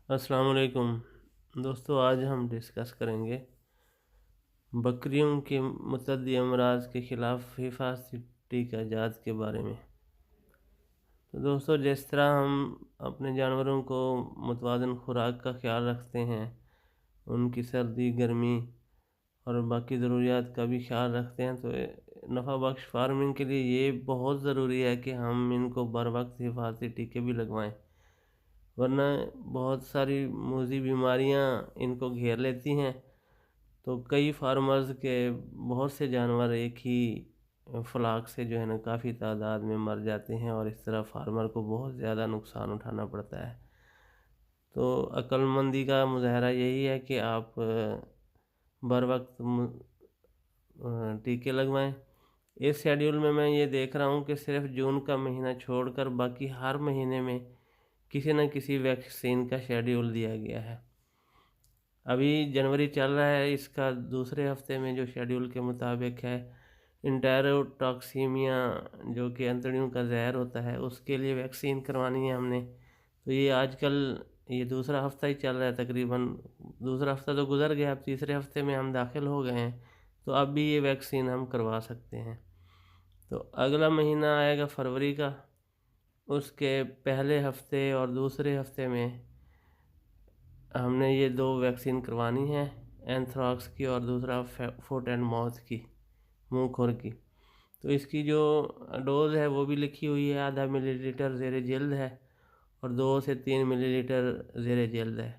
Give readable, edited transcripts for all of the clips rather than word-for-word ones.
السلام علیکم دوستو، آج ہم ڈسکس کریں گے بکریوں کے متعدی امراض کے خلاف حفاظتی ٹیکہ جات کے بارے میں۔ تو دوستو، جس طرح ہم اپنے جانوروں کو متوازن خوراک کا خیال رکھتے ہیں، ان کی سردی گرمی اور باقی ضروریات کا بھی خیال رکھتے ہیں، تو نفع بخش فارمنگ کے لیے یہ بہت ضروری ہے کہ ہم ان کو بر وقت حفاظتی ٹیکے بھی لگوائیں، ورنہ بہت ساری موذی بیماریاں ان کو گھیر لیتی ہیں۔ تو کئی فارمرز کے بہت سے جانور ایک ہی فلاک سے جو ہے نا کافی تعداد میں مر جاتے ہیں، اور اس طرح فارمر کو بہت زیادہ نقصان اٹھانا پڑتا ہے۔ تو عقل مندی کا مظاہرہ یہی ہے کہ آپ بر وقت ٹیکے لگوائیں۔ اس شیڈیول میں یہ دیکھ رہا ہوں کہ صرف جون کا مہینہ چھوڑ کر باقی ہر مہینے میں کسی نہ کسی ویکسین کا شیڈیول دیا گیا ہے۔ ابھی جنوری چل رہا ہے، اس کا دوسرے ہفتے میں جو شیڈیول کے مطابق ہے، انٹیروٹاکسیمیا جو کہ انتڑیوں کا زہر ہوتا ہے، اس کے لیے ویکسین کروانی ہے ہم نے۔ تو یہ آج کل یہ دوسرا ہفتہ ہی چل رہا ہے، تقریباً دوسرا ہفتہ تو گزر گیا، اب تیسرے ہفتے میں ہم داخل ہو گئے ہیں، تو اب بھی یہ ویکسین ہم کروا سکتے ہیں۔ تو اگلا مہینہ آئے گا فروری کا، اس کے پہلے ہفتے اور دوسرے ہفتے میں ہم نے یہ دو ویکسین کروانی ہے، اینتھراکس کی اور دوسرا فوٹ اینڈ ماؤتھ کی، منہ کھور کی۔ تو اس کی جو ڈوز ہے وہ بھی لکھی ہوئی ہے، 0.5 ملی لیٹر زیر جلد ہے اور 2 سے 3 ملی لیٹر زیر جلد ہے۔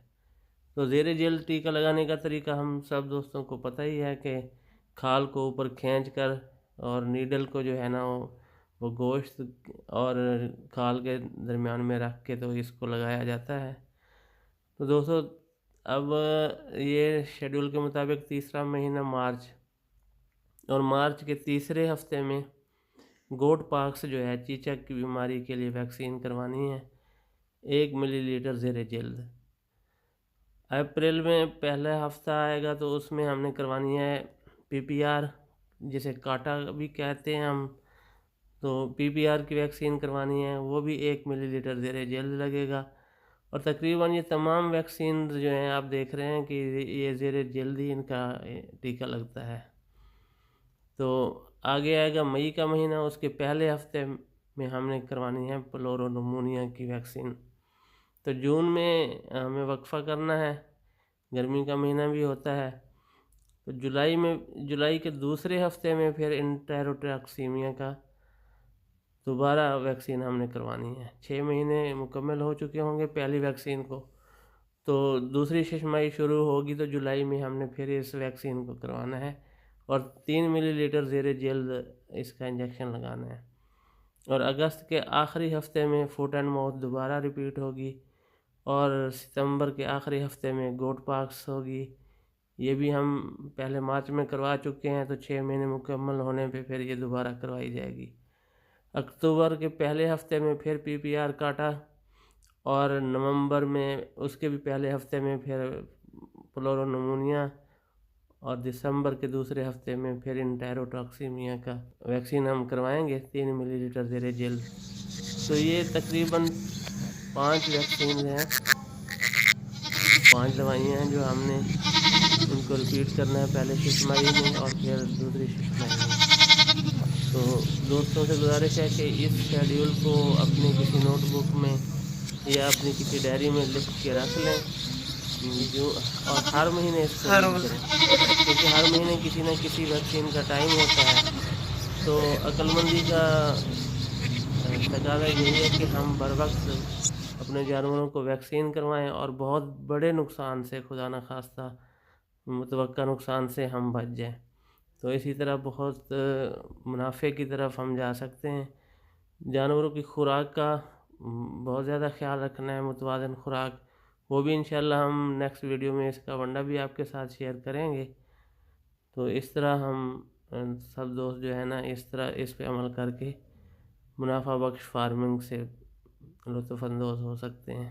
تو زیر جلد ٹیکہ لگانے کا طریقہ ہم سب دوستوں کو پتہ ہی ہے کہ کھال کو اوپر کھینچ کر اور نیڈل کو جو ہے نا وہ گوشت اور کھال کے درمیان میں رکھ کے تو اس کو لگایا جاتا ہے۔ تو دوستو، اب یہ شیڈول کے مطابق تیسرا مہینہ مارچ، اور مارچ کے تیسرے ہفتے میں گوٹ پاکس جو ہے چیچک کی بیماری کے لیے ویکسین کروانی ہے، 1 ملی لیٹر زیر جلد۔ اپریل میں پہلا ہفتہ آئے گا تو اس میں ہم نے کروانی ہے PPR، جسے کاٹا بھی کہتے ہیں ہم، تو PPR کی ویکسین کروانی ہے، وہ بھی 1 ملی لیٹر زیر جلد لگے گا۔ اور تقریباً یہ تمام ویکسین جو ہیں آپ دیکھ رہے ہیں کہ یہ زیر جلد ہی ان کا ٹیکہ لگتا ہے۔ تو آگے آئے گا مئی کا مہینہ، اس کے پہلے ہفتے میں ہم نے کروانی ہے پلورونمونیا کی ویکسین۔ تو جون میں ہمیں وقفہ کرنا ہے، گرمی کا مہینہ بھی ہوتا ہے۔ تو جولائی کے دوسرے ہفتے میں پھر انٹیروٹاکسیمیا کا دوبارہ ویکسین ہم نے کروانی ہے۔ 6 مہینے مکمل ہو چکے ہوں گے پہلی ویکسین کو، تو دوسری ششمائی شروع ہوگی تو جولائی میں ہم نے پھر اس ویکسین کو کروانا ہے، اور 3 ملی لیٹر زیر جلد اس کا انجیکشن لگانا ہے۔ اور اگست کے آخری ہفتے میں فوٹ اینڈ ماؤتھ دوبارہ ریپیٹ ہوگی، اور ستمبر کے آخری ہفتے میں گوٹ پاکس ہوگی۔ یہ بھی ہم پہلے مارچ میں کروا چکے ہیں، تو 6 مہینے مکمل ہونے پہ پھر یہ دوبارہ کروائی جائے گی۔ اکتوبر کے پہلے ہفتے میں پھر PPR کاٹا، اور نومبر میں اس کے بھی پہلے ہفتے میں پھر پلورونمونیا، اور دسمبر کے دوسرے ہفتے میں پھر انٹیروٹاکسیمیا کا ویکسین ہم کروائیں گے 3 ملی لیٹر زیر جلد۔ تو یہ تقریباً 5 ویکسین ہیں، 5 دوائیاں ہیں جو ہم نے ان کو ریپیٹ کرنا ہے، پہلے ششمائی میں اور پھر دوسری ششمائی میں۔ تو دوستوں سے گزارش ہے کہ اس شیڈیول کو اپنی کسی نوٹ بک میں یا اپنی کسی ڈائری میں لکھ کے رکھ لیں، اور ہر مہینے اس کو ریڈ کریں، کیونکہ ہر مہینے کسی نہ کسی ویکسین کا ٹائم ہوتا ہے۔ تو عقل مندی کا تقاضا یہی ہے کہ ہم بر وقت اپنے جانوروں کو ویکسین کروائیں، اور بہت بڑے نقصان سے، خدا نخواستہ متوقع نقصان سے ہم بچ جائیں۔ تو اسی طرح بہت منافع کی طرف ہم جا سکتے ہیں۔ جانوروں کی خوراک کا بہت زیادہ خیال رکھنا ہے، متوازن خوراک، وہ بھی انشاءاللہ ہم نیکسٹ ویڈیو میں اس کا ونڈا بھی آپ کے ساتھ شیئر کریں گے۔ تو اس طرح ہم سب دوست جو ہے نا اس طرح اس پہ عمل کر کے منافع بخش فارمنگ سے لطف اندوز ہو سکتے ہیں۔